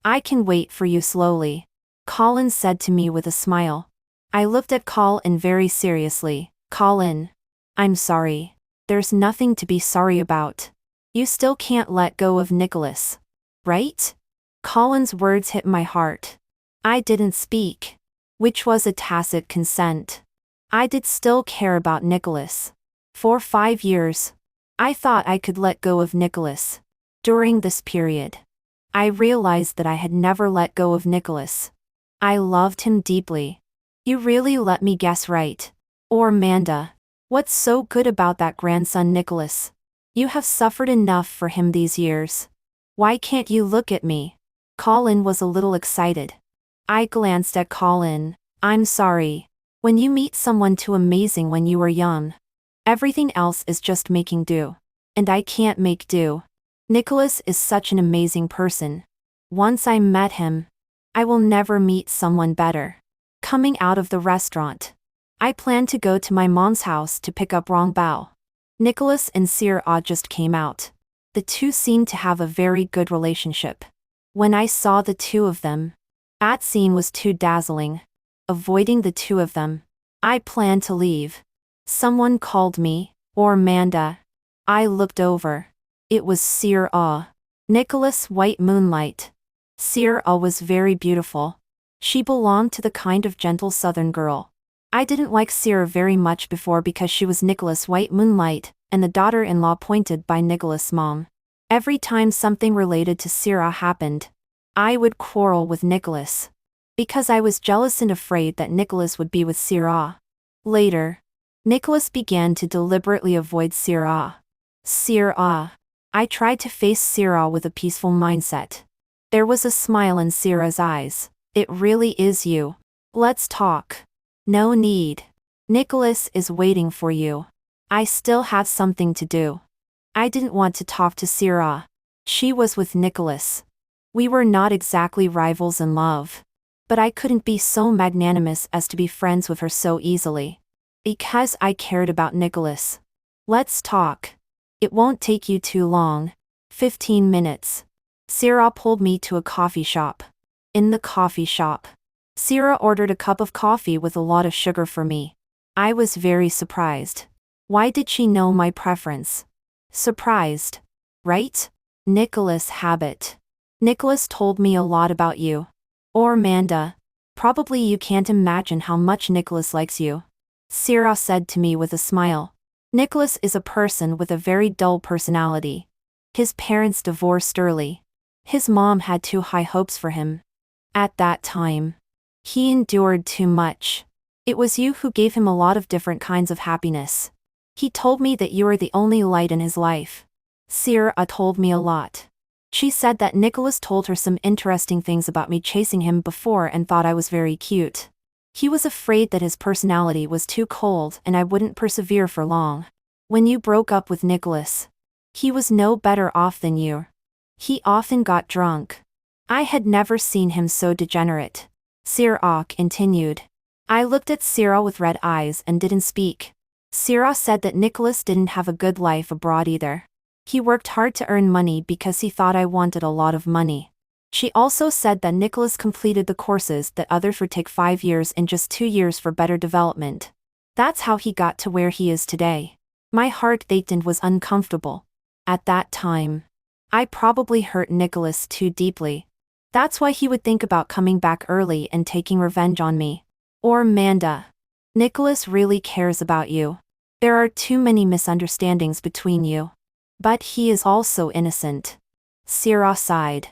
I can wait for you slowly," Colin said to me with a smile. I looked at Colin very seriously. "Colin, I'm sorry. There's nothing to be sorry about. You still can't let go of Nicholas, right?" Colin's words hit my heart. I didn't speak, which was a tacit consent. I did still care about Nicholas. For 5 years, I thought I could let go of Nicholas. During this period, I realized that I had never let go of Nicholas. I loved him deeply. You really let me guess right. Or Amanda. What's so good about that grandson Nicholas? You have suffered enough for him these years. Why can't you look at me? Colin was a little excited. I glanced at Colin. "I'm sorry. When you meet someone too amazing when you were young, everything else is just making do. And I can't make do. Nicholas is such an amazing person. Once I met him, I will never meet someone better." Coming out of the restaurant, I planned to go to my mom's house to pick up Rongbao. Nicholas and Sir just came out. The 2 seemed to have a very good relationship. When I saw the 2 of them, that scene was too dazzling. Avoiding the 2 of them, I planned to leave. Someone called me, or Amanda. I looked over. It was Crazily. Nicholas' white moonlight. Crazily was very beautiful. She belonged to the kind of gentle southern girl. I didn't like Crazily very much before because she was Nicholas' white moonlight, and the daughter-in-law appointed by Nicholas' mom. Every time something related to Crazily happened, I would quarrel with Nicholas. Because I was jealous and afraid that Nicholas would be with Crazily. Later, Nicholas began to deliberately avoid Crazily. Crazily. I tried to face Crazily with a peaceful mindset. There was a smile in Cyril's eyes. It really is you. Let's talk. No need. Nicholas is waiting for you. I still have something to do. I didn't want to talk to Crazily. She was with Nicholas. We were not exactly rivals in love. But I couldn't be so magnanimous as to be friends with her so easily. Because I cared about Nicholas. Let's talk. It won't take you too long. 15 minutes. Crazily pulled me to a coffee shop. In the coffee shop, Crazily ordered a cup of coffee with a lot of sugar for me. I was very surprised. Why did she know my preference? Surprised. Right? Nicholas' habit. Nicholas told me a lot about you. Or Amanda. Probably you can't imagine how much Nicholas likes you. Crazily said to me with a smile. Nicholas is a person with a very dull personality. His parents divorced early. His mom had too high hopes for him. At that time, he endured too much. It was you who gave him a lot of different kinds of happiness. He told me that you are the only light in his life. Crazily told me a lot. She said that Nicholas told her some interesting things about me chasing him before and thought I was very cute. He was afraid that his personality was too cold and I wouldn't persevere for long. When you broke up with Nicholas, he was no better off than you. He often got drunk. I had never seen him so degenerate. Crazily continued. I looked at Crazily with red eyes and didn't speak. Crazily said that Nicholas didn't have a good life abroad either. He worked hard to earn money because he thought I wanted a lot of money. She also said that Nicholas completed the courses that others would take 5 years in just 2 years for better development. That's how he got to where he is today. My heart ached and was uncomfortable. At that time, I probably hurt Nicholas too deeply. That's why he would think about coming back early and taking revenge on me. Or Amanda. Nicholas really cares about you. There are too many misunderstandings between you. But he is also innocent. Crazily sighed.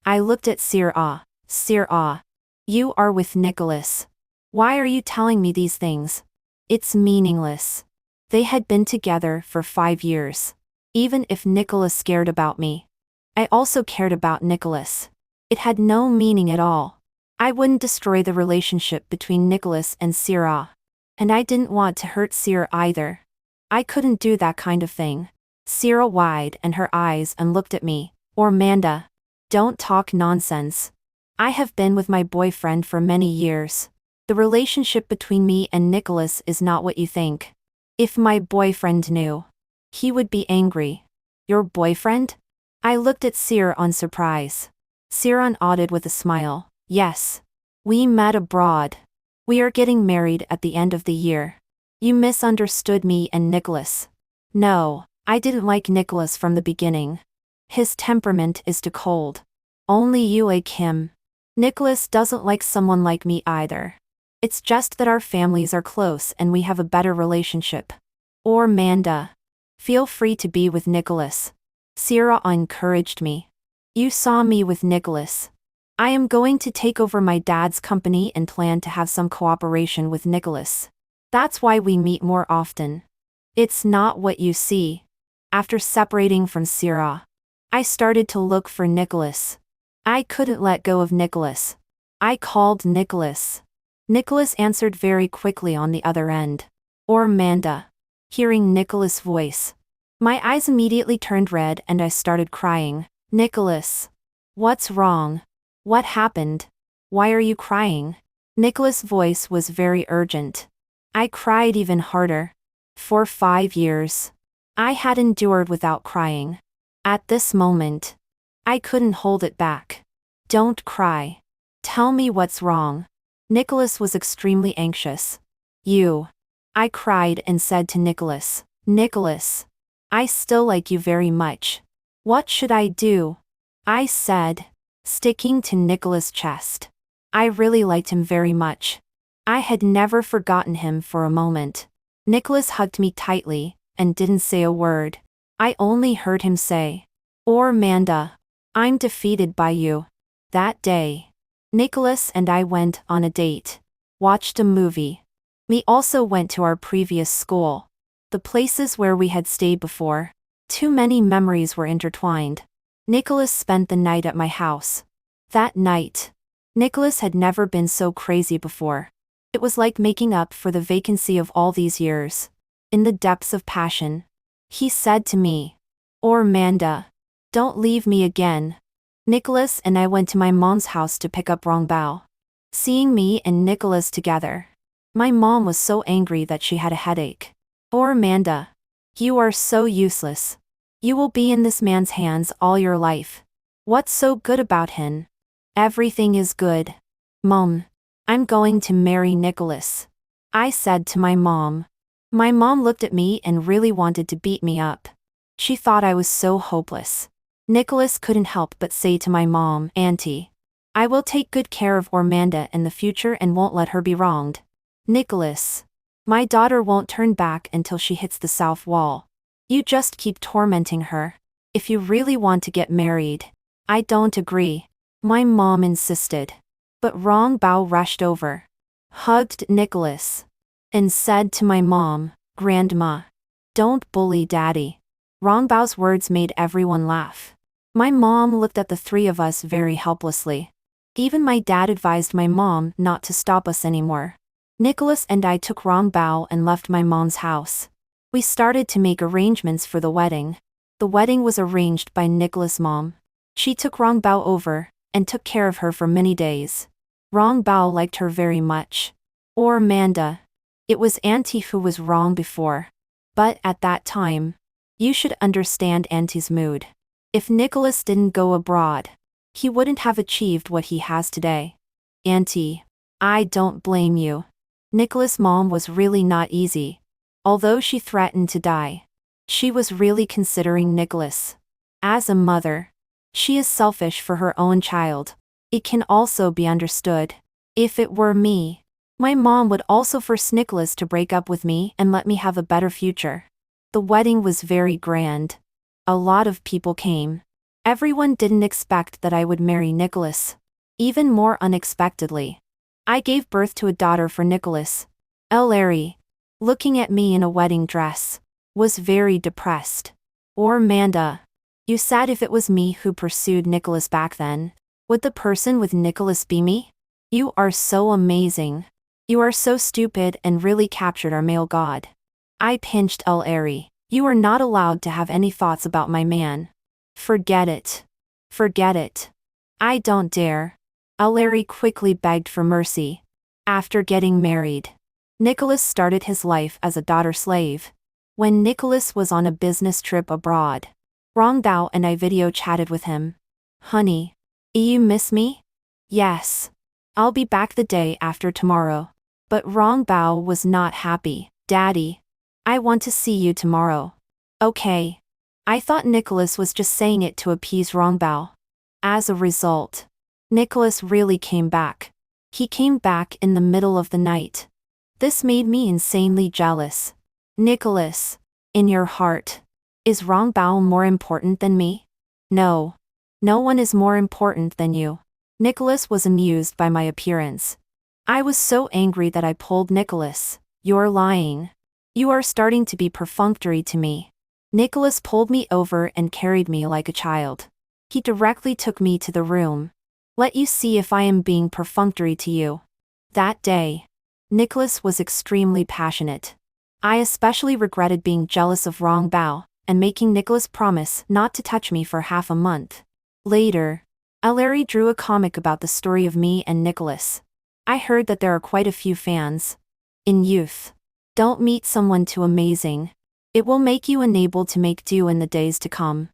I looked at Crazily. Crazily. You are with Nicholas. Why are you telling me these things? It's meaningless. They had been together for 5 years. Even if Nicholas cared about me, I also cared about Nicholas. It had no meaning at all. I wouldn't destroy the relationship between Nicholas and Crazily. And I didn't want to hurt Crazily either. I couldn't do that kind of thing. Crazily widened her eyes and looked at me. Or Amanda. Don't talk nonsense. I have been with my boyfriend for many years. The relationship between me and Nicholas is not what you think. If my boyfriend knew, he would be angry. Your boyfriend? I looked at Crazily on surprise. Crazily nodded with a smile. Yes. We met abroad. We are getting married at the end of the year. You misunderstood me and Nicholas. No, I didn't like Nicholas from the beginning. His temperament is too cold. Only you like him. Nicholas doesn't like someone like me either. It's just that our families are close and we have a better relationship. Or Amanda. Feel free to be with Nicholas. Crazily encouraged me. You saw me with Nicholas. I am going to take over my dad's company and plan to have some cooperation with Nicholas. That's why we meet more often. It's not what you see. After separating from Crazily, I started to look for Nicholas. I couldn't let go of Nicholas. I called Nicholas. Nicholas answered very quickly on the other end. Or Amanda. Hearing Nicholas' voice, my eyes immediately turned red and I started crying. Nicholas. What's wrong? What happened? Why are you crying? Nicholas' voice was very urgent. I cried even harder. For 5 years, I had endured without crying. At this moment, I couldn't hold it back. Don't cry. Tell me what's wrong. Nicholas was extremely anxious. You. I cried and said to Nicholas, Nicholas, I still like you very much. What should I do? I said, sticking to Nicholas' chest. I really liked him very much. I had never forgotten him for a moment. Nicholas hugged me tightly and didn't say a word. I only heard him say, "Oh, Amanda, I'm defeated by you." That day, Nicholas and I went on a date, watched a movie. We also went to our previous school, the places where we had stayed before. Too many memories were intertwined. Nicholas spent the night at my house. That night, Nicholas had never been so crazy before. It was like making up for the vacancy of all these years. In the depths of passion, he said to me, "Oh, Amanda, don't leave me again." Nicholas and I went to my mom's house to pick up Rongbao. Seeing me and Nicholas together, my mom was so angry that she had a headache. "Oh, Amanda, you are so useless. You will be in this man's hands all your life. What's so good about him?" "Everything is good, Mom. I'm going to marry Nicholas," I said to my mom. My mom looked at me and really wanted to beat me up. She thought I was so hopeless. Nicholas couldn't help but say to my mom, "Auntie, I will take good care of Amanda in the future and won't let her be wronged." "Nicholas, my daughter won't turn back until she hits the south wall. You just keep tormenting her. If you really want to get married." "I don't agree," my mom insisted. But Rongbao rushed over, hugged Nicholas, and said to my mom, "Grandma, don't bully Daddy." Rongbao's words made everyone laugh. My mom looked at the three of us very helplessly. Even my dad advised my mom not to stop us anymore. Nicholas and I took Rongbao and left my mom's house. We started to make arrangements for the wedding. The wedding was arranged by Nicholas' mom. She took Rongbao over and took care of her for many days. Rongbao liked her very much. "Or Amanda, it was Auntie who was wrong before. But at that time, you should understand Auntie's mood. If Nicholas didn't go abroad, he wouldn't have achieved what he has today. Auntie, I don't blame you." Nicholas' mom was really not easy. Although she threatened to die, she was really considering Nicholas. As a mother, she is selfish for her own child. It can also be understood. If it were me, my mom would also force Nicholas to break up with me and let me have a better future. The wedding was very grand. A lot of people came. Everyone didn't expect that I would marry Nicholas. Even more unexpectedly, I gave birth to a daughter for Nicholas. Larry, looking at me in a wedding dress, was very depressed. "Or Amanda, you said if it was me who pursued Nicholas back then, would the person with Nicholas be me? You are so amazing. You are so stupid and really captured our male god." I pinched Larry. "You are not allowed to have any thoughts about my man. Forget it. Forget it." "I don't dare." Larry quickly begged for mercy. After getting married, Nicholas started his life as a daughter slave. When Nicholas was on a business trip abroad, Rongbao and I video chatted with him. "Honey, you miss me?" "Yes. I'll be back the day after tomorrow." But Rongbao was not happy. "Daddy, I want to see you tomorrow." "Okay." I thought Nicholas was just saying it to appease Rongbao. As a result, Nicholas really came back. He came back in the middle of the night. This made me insanely jealous. "Nicholas, in your heart, is Rongbao more important than me?" "No. No one is more important than you." Nicholas was amused by my appearance. I was so angry that I pulled Nicholas. "You're lying. You are starting to be perfunctory to me." Nicholas pulled me over and carried me like a child. He directly took me to the room. "Let you see if I am being perfunctory to you." That day, Nicholas was extremely passionate. I especially regretted being jealous of Rongbao and making Nicholas promise not to touch me for half a month. Later, Larry drew a comic about the story of me and Nicholas. I heard that there are quite a few fans. In youth, don't meet someone too amazing. It will make you unable to make do in the days to come.